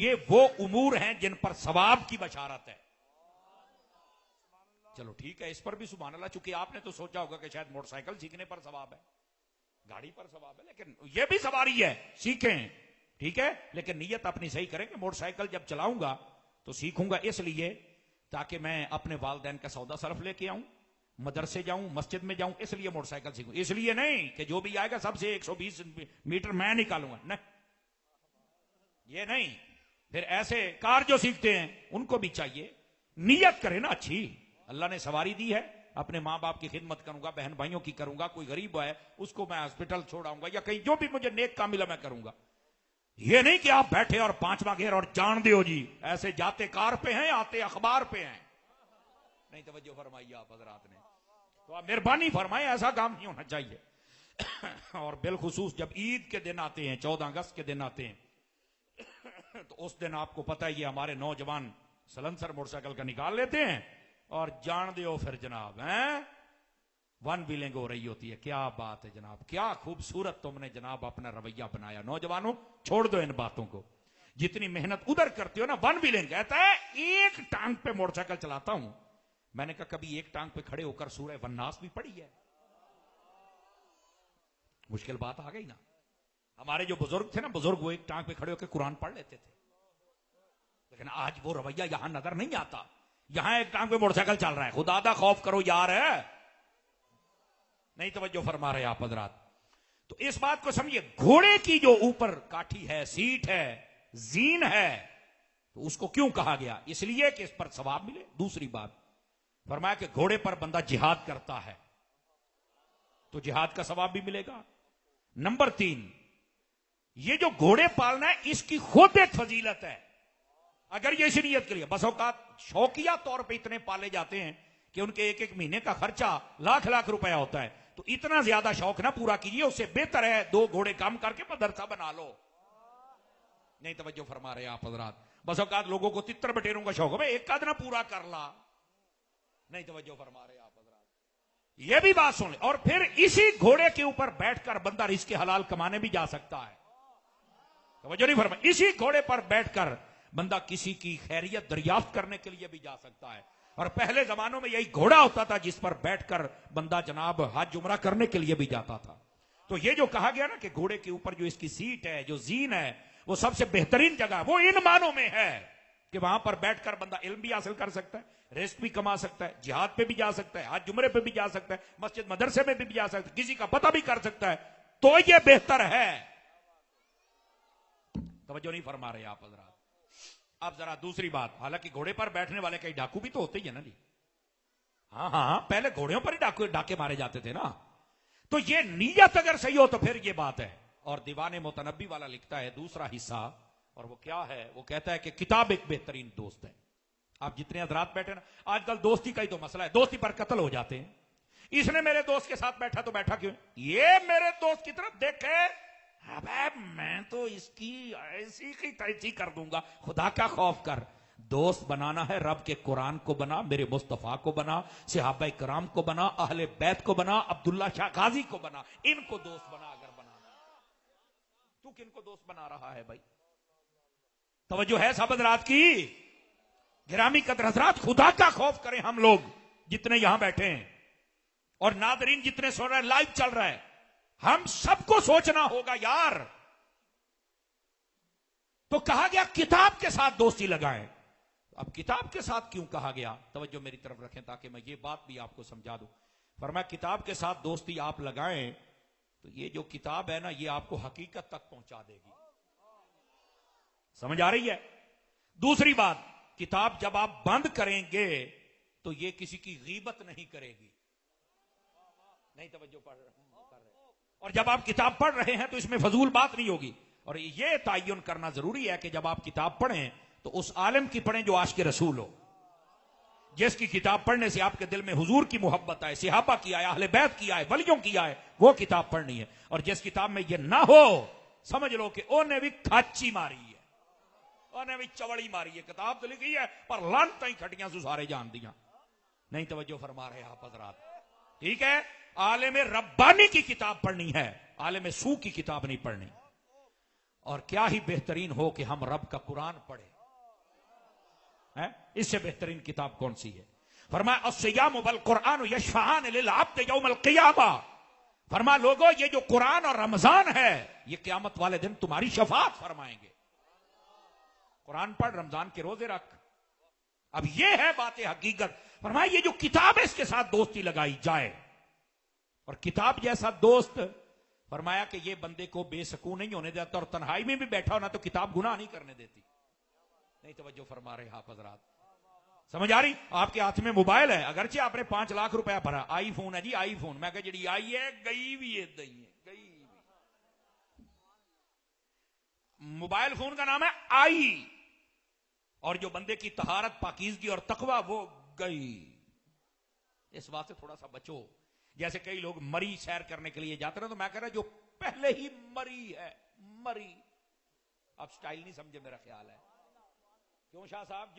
یہ وہ امور ہیں جن پر ثواب کی بشارت ہے. چلو ٹھیک ہے, اس پر بھی سبحان اللہ, چونکہ آپ نے تو سوچا ہوگا کہ شاید موٹر سائیکل سیکھنے پر ثواب ہے, گاڑی پر ثواب ہے, لیکن یہ بھی سواری ہے, سیکھیں, ٹھیک ہے, لیکن نیت اپنی صحیح کریں کہ موٹر سائیکل جب چلاؤں گا تو سیکھوں گا اس لیے تاکہ میں اپنے والدین کا سودا صرف لے کے آؤں, مدرسے جاؤں, مسجد میں جاؤں, اس لیے موٹر سائیکل سیکھوں. اس لیے نہیں کہ جو بھی آئے گا سب سے 120 میٹر میں نکالوں گا, نہیں, یہ نہیں. پھر ایسے کار جو سیکھتے ہیں ان کو بھی چاہیے نیت کرے نا اچھی, اللہ نے سواری دی ہے, اپنے ماں باپ کی خدمت کروں گا, بہن بھائیوں کی کروں گا, کوئی غریب ہے اس کو میں ہاسپٹل چھوڑاؤں گا, یا کہیں جو بھی مجھے نیک کام ملا میں کروں گا. یہ نہیں کہ آپ بیٹھے اور 5واں گیئر اور جان دیو جی, ایسے جاتے کار پہ ہیں آتے اخبار پہ ہیں. نہیں توجہ فرمائیے آپ حضرات نے, تو آپ مہربانی فرمائیں, ایسا کام نہیں ہونا چاہیے. اور بالخصوص جب عید کے دن آتے ہیں, 14 اگست کے دن آتے ہیں, تو اس دن آپ کو پتہ ہے یہ ہمارے نوجوان سلنسر موٹر سائیکل کا نکال لیتے ہیں اور جان دیو پھر جناب ہیں ون ویلنگ ہو رہی ہوتی ہے. کیا بات ہے جناب, کیا خوبصورت تم نے جناب اپنا رویہ بنایا. نوجوانوں چھوڑ دو ان باتوں کو, جتنی محنت ادھر کرتے ہو نا. ون ویلنگ کہتا ہے ایک ٹانگ پہ موٹر سائیکل چلاتا ہوں. میں نے کہا کبھی ایک ٹانگ پہ کھڑے ہو کر سورہ والناس بھی پڑھی ہے؟ مشکل بات آ گئی نا. ہمارے جو بزرگ تھے نا, بزرگ وہ ایک ٹانگ پہ کھڑے ہو کے قرآن پڑھ لیتے تھے, لیکن آج وہ رویہ یہاں نظر نہیں آتا. یہاں ایک ٹانگ پہ موٹر سائیکل چل رہا ہے, خدا دا خوف کرو یار ہے. نہیں توجہ فرما رہے آپ حضرات. تو اس بات کو سمجھیے, گھوڑے کی جو اوپر کاٹھی ہے, سیٹ ہے, زین ہے, تو اس کو کیوں کہا گیا؟ اس لیے کہ اس پر ثواب ملے. دوسری بات فرمایا کہ گھوڑے پر بندہ جہاد کرتا ہے تو جہاد کا ثواب بھی ملے گا. نمبر 3, یہ جو گھوڑے پالنا ہے اس کی خود ایک فضیلت ہے. اگر یہ اسی نیت کے لیے, بس اوقات شوقیہ طور پہ اتنے پالے جاتے ہیں کہ ان کے ایک ایک مہینے کا خرچہ لاکھ روپیہ ہوتا ہے, تو اتنا زیادہ شوق نہ پورا کیجیے. اس سے بہتر ہے 2 گھوڑے کام کر کے مدرسہ بنا لو. نہیں توجہ فرما رہے آپ حضرات. بس اوقات لوگوں کو تتر بٹیروں کا شوق ہے, ایک قد نہ پورا کر لا. نہیں توجہ فرما رہے آپ حضرات. یہ بھی بات سن لیں. اور پھر اسی گھوڑے کے اوپر بیٹھ کر بندہ رزق حلال کمانے بھی جا سکتا ہے. توجہ نہیں فرمائی. اسی گھوڑے پر بیٹھ کر بندہ کسی کی خیریت دریافت کرنے کے لیے بھی جا سکتا ہے. اور پہلے زمانوں میں یہی گھوڑا ہوتا تھا جس پر بیٹھ کر بندہ جناب حج عمرہ کرنے کے لیے بھی جاتا تھا. تو یہ جو کہا گیا نا کہ گھوڑے کے اوپر جو اس کی سیٹ ہے, جو زین ہے, وہ سب سے بہترین جگہ وہ ان معنوں میں ہے کہ وہاں پر بیٹھ کر بندہ علم بھی حاصل کر سکتا ہے, رزق بھی کما سکتا ہے, جہاد پہ بھی جا سکتا ہے, حج عمرے پہ بھی جا سکتا ہے, مسجد مدرسے میں بھی جا سکتا ہے, کسی کا پتہ بھی کر سکتا ہے. تو یہ بہتر ہے. توجہ نہیں فرما رہے آپ حضرات. اب ذرا دوسری بات, حالانکہ گھوڑے پر بیٹھنے والے کئی ڈاکو بھی تو ہوتے ہی ہیں نا جی. ہاں, پہلے گھوڑیوں پر ہی ڈاکے مارے جاتے تھے نا. تو یہ نیت اگر صحیح ہو تو پھر یہ بات ہے. اور دیوان متنبی والا لکھتا ہے دوسرا حصہ, اور وہ کیا ہے, وہ کہتا ہے کہ کتاب ایک بہترین دوست ہے. آپ جتنے حضرات بیٹھے نا, آج کل دوستی کا ہی تو مسئلہ ہے, دوستی پر قتل ہو جاتے ہیں. اس نے میرے دوست کے ساتھ بیٹھا تو بیٹھا کیوں, یہ میرے دوست کی طرف دیکھے, میں تو اس کی ایسی کی تیسی کر دوں گا. خدا کا خوف کر. دوست بنانا ہے رب کے قرآن کو بنا, میرے مصطفیٰ کو بنا, صحابہ کرام کو بنا, اہل بیت کو بنا, عبداللہ شاہ غازی کو بنا. ان کو دوست بنا. اگر بنانا تو کن کو دوست بنا رہا ہے بھائی؟ توجہ ہے سب حضرات کی؟ گرامی قدر حضرات, خدا کا خوف کریں ہم لوگ جتنے یہاں بیٹھے ہیں, اور ناظرین جتنے سن رہے ہیں, لائیو چل رہا ہے. ہم سب کو سوچنا ہوگا یار. تو کہا گیا کتاب کے ساتھ دوستی لگائیں. اب کتاب کے ساتھ کیوں کہا گیا؟ توجہ میری طرف رکھیں تاکہ میں یہ بات بھی آپ کو سمجھا دوں. فرمایا کتاب کے ساتھ دوستی آپ لگائیں تو یہ جو کتاب ہے نا, یہ آپ کو حقیقت تک پہنچا دے گی. سمجھ آ رہی ہے؟ دوسری بات, کتاب جب آپ بند کریں گے تو یہ کسی کی غیبت نہیں کرے گی. نہیں توجہ کر رہے. اور جب آپ کتاب پڑھ رہے ہیں تو اس میں فضول بات نہیں ہوگی. اور یہ تعین کرنا ضروری ہے کہ جب آپ کتاب پڑھیں تو اس عالم کی پڑھیں جو عاشق رسول ہو, جس کی کتاب پڑھنے سے آپ کے دل میں حضور کی محبت آئے, صحابہ کی آئے, اہل بیت کی آئے, ولیوں کی آئے, وہ کتاب پڑھنی ہے. اور جس کتاب میں یہ نہ ہو, سمجھ لو کہ انہیں بھی کھاچی ماری ہے, انہیں بھی چوڑی ماری ہے. کتاب تو لکھی ہے پر لانتیں ہی کھٹیاں سسارے جان دیاں. نہیں توجہ فرما رہے آپ حضرات. ٹھیک ہے, عالم ربانی کی کتاب پڑھنی ہے, عالم سو کی کتاب نہیں پڑھنی. اور کیا ہی بہترین ہو کہ ہم رب کا قرآن پڑھیں. اس سے بہترین کتاب کون سی ہے؟ فرمایا الصیام والقرآن یشفعان للعبد یوم القیامہ. فرمایا لوگوں یہ جو قرآن اور رمضان ہے یہ قیامت والے دن تمہاری شفاعت فرمائیں گے. قرآن پڑھ، رمضان کے روزے رکھ. اب یہ ہے بات حقیقت. فرمایا یہ جو کتاب ہے اس کے ساتھ دوستی لگائی جائے. اور کتاب جیسا دوست، فرمایا کہ یہ بندے کو بے سکون نہیں ہونے دیتا، اور تنہائی میں بھی بیٹھا ہونا تو کتاب گناہ نہیں کرنے دیتی. نہیں توجہ فرما رہے آپ حضرات؟ سمجھ آ رہی؟ آپ کے ہاتھ میں موبائل ہے، اگرچہ آپ نے 5 لاکھ روپیہ بھرا، آئی فون ہے جی آئی فون. میں کہ جڑی آئی ہے گئی بھی ہے گئی ہے. موبائل فون کا نام ہے آئی. اور جو بندے کی طہارت، پاکیزگی اور تقوی وہ گئی. اس بات سے تھوڑا سا بچو. جیسے کئی لوگ مری سیر کرنے کے لیے جاتے ہیں تو میں کہہ رہا جو پہلے ہی مری ہے مری. اب سٹائل نہیں سمجھے میرا خیال ہے. کیوں شاہ صاحب؟